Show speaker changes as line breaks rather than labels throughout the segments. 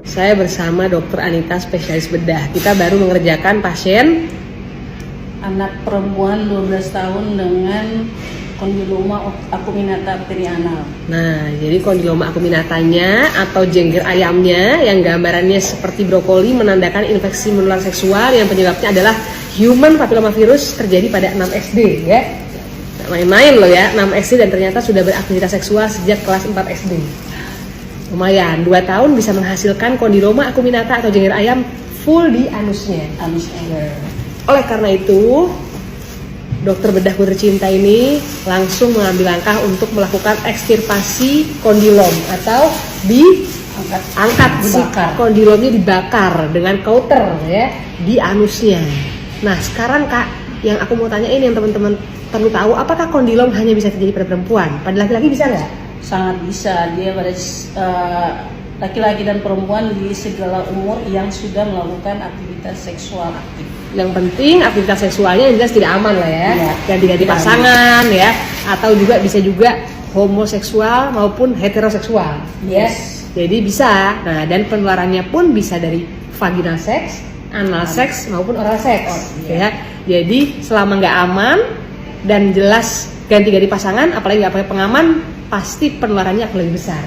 Saya bersama Dr. Anita, spesialis bedah. Kita baru mengerjakan pasien
anak perempuan 12 tahun dengan kondiloma acuminata arterianal.
Nah, jadi kondiloma acuminatanya atau jengger ayamnya yang gambarannya seperti brokoli menandakan infeksi menular seksual yang penyebabnya adalah human papillomavirus terjadi pada 6 SD ya. Main-main loh ya, 6 SD dan ternyata sudah beraktivitas seksual sejak kelas 4 SD. Lumayan, 2 tahun bisa menghasilkan kondiloma acuminata atau jengger ayam full di anusnya. Oleh karena itu, dokter bedah-ku tercinta ini langsung mengambil langkah untuk melakukan ekstirpasi kondilom atau diangkat si kondilomnya dibakar dengan kauter ya di anusnya. Nah sekarang Kak, yang aku mau tanyain yang teman-teman perlu tahu, apakah kondilom hanya bisa terjadi pada perempuan? Pada laki-laki bisa nggak?
Sangat bisa, dia pada laki-laki dan perempuan di segala umur yang sudah melakukan aktivitas seksual aktif.
Yang penting aktivitas seksualnya yang jelas tidak aman lah ya, ganti-ganti pasangan ya, atau juga bisa juga homoseksual maupun heteroseksual.
Yes.
Jadi bisa. Nah dan penularannya pun bisa dari vaginal seks, anal seks maupun oral seks. Ya. Jadi selama nggak aman dan jelas ganti-ganti pasangan, apalagi nggak pakai pengaman, pasti penularannya akan lebih besar.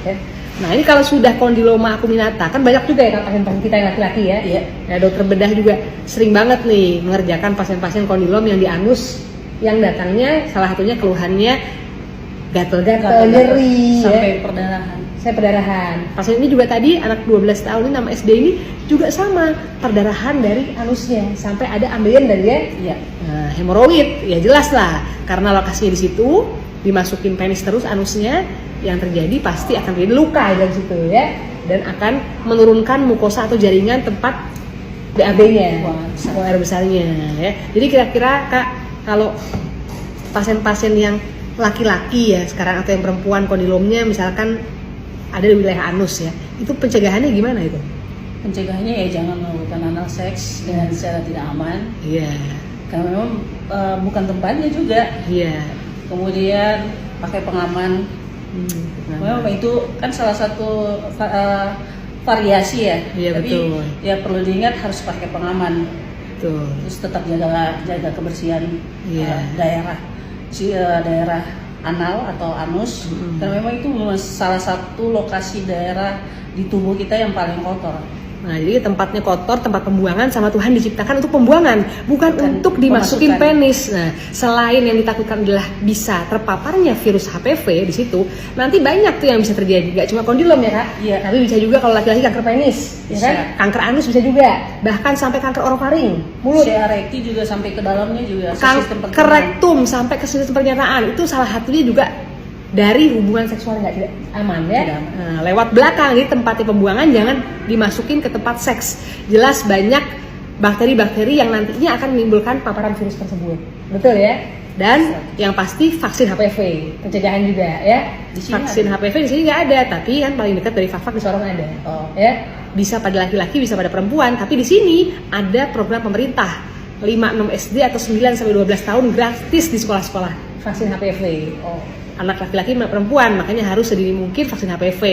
Ya. Nah ini kalau sudah kondiloma acuminata, kan banyak juga ya pasien-pasien kita yang laki-laki ya.
Iya.
Nah dokter bedah juga sering banget nih mengerjakan pasien-pasien kondilom yang di anus, yang datangnya salah satunya keluhannya gatal-gatal, nyeri,
sampai
ya.
perdarahan.
Saya perdarahan. Pasien ini juga tadi anak 12 tahun ini 6 SD ini juga sama, perdarahan dari anusnya sampai ada ambeien dan dia nah, hemoroid. Ya jelas lah, karena lokasinya di situ, dimasukin penis terus anusnya, yang terjadi pasti akan terjadi luka dari situ ya, dan akan menurunkan mukosa atau jaringan tempat BAB-nya, buang air besarnya ya. Jadi kira-kira Kak, kalau pasien-pasien yang laki-laki ya sekarang atau yang perempuan kondilomnya misalkan ada di wilayah anus ya, itu pencegahannya gimana itu?
Pencegahannya ya jangan melakukan anal seks dengan secara tidak aman.
Iya.
Karena memang bukan tempatnya juga.
Iya.
Kemudian pakai pengaman. Memang itu kan salah satu variasi ya.
Iya,
tapi
betul.
Ya perlu diingat harus pakai pengaman.
Betul.
Terus tetap jaga kebersihan daerah anal atau anus. Karena memang itu salah satu lokasi daerah di tubuh kita yang paling kotor.
Nah, jadi tempatnya kotor, tempat pembuangan sama Tuhan diciptakan untuk pembuangan, bukan untuk dimasukin penis. Nah, selain yang ditakutkan adalah bisa terpaparnya virus HPV di situ, nanti banyak tuh yang bisa terjadi. Gak cuma kondilom ya Kak, tapi bisa juga kalau laki-laki kanker penis, ya kan? Kanker anus bisa juga, bahkan sampai kanker orofaring, mulut.
CRT juga sampai ke dalamnya juga.
Kanker rektum sampai ke sistem pencernaan, itu salah satunya juga dari hubungan seksual yang tidak aman ya. Nah, lewat belakang, jadi tempatnya pembuangan jangan dimasukin ke tempat seks. Jelas banyak bakteri-bakteri yang nantinya akan menimbulkan paparan virus tersebut. Betul ya? Dan yang pasti vaksin HPV, pencegahan juga ya. Vaksin HPV di sini nggak ada, tapi kan paling dekat dari Vakvak di Sorong ada. Ya, bisa pada laki-laki, bisa pada perempuan. Tapi di sini ada program pemerintah 5-6 SD atau 9-12 tahun gratis di sekolah-sekolah vaksin HPV. Anak laki-laki dan perempuan, makanya harus sedini mungkin vaksin HPV.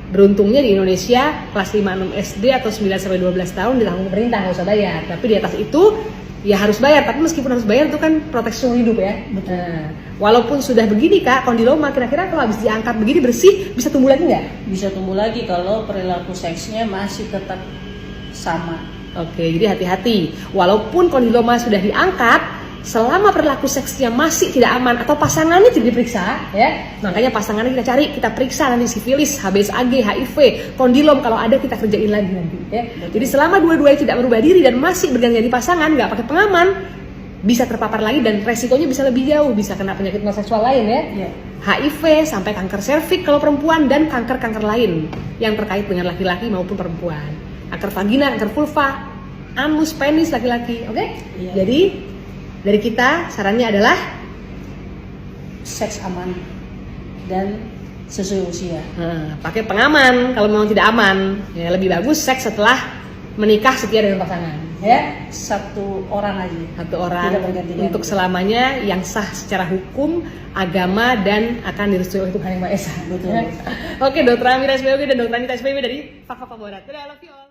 Beruntungnya di Indonesia kelas 5-6 SD atau 9-12 tahun ditanggung pemerintah, nggak usah bayar. Tapi di atas itu ya harus bayar, tapi meskipun harus bayar itu kan proteksi seumur hidup ya. Nah, walaupun sudah begini Kak, kondiloma kira-kira kalau habis diangkat begini bersih bisa tumbuh lagi nggak?
Bisa tumbuh lagi kalau perilaku seksnya masih tetap sama.
Oke, jadi hati-hati. Walaupun kondiloma sudah diangkat, selama perilaku seksnya masih tidak aman atau pasangannya tidak diperiksa ya, makanya pasangannya kita periksa nanti sifilis, HBsAg, HIV, kondilom kalau ada kita kerjain lagi nanti ya. Jadi selama dua-duanya tidak merubah diri dan masih berganti-ganti pasangan, nggak pakai pengaman, bisa terpapar lagi dan resikonya bisa lebih jauh, bisa kena penyakit seksual lain ya. HIV sampai kanker serviks kalau perempuan dan kanker-kanker lain yang terkait dengan laki-laki maupun perempuan, kanker vagina, kanker vulva, anus, penis laki-laki. Jadi dari kita sarannya adalah
seks aman dan sesuai usia.
Pakai pengaman kalau memang tidak aman. Ya, lebih bagus seks setelah menikah setia dengan pasangan. Ya,
satu orang aja.
satu orang
Tidak berganti-ganti.
untuk selamanya yang sah secara hukum, agama, dan akan direstui oleh Tuhan Yang Maha Esa.
Betul.
Ya. Oke, Dr. Amira SPOG dan Dr. Anita SPB dari Fakta Barat. Dadah, I love you all.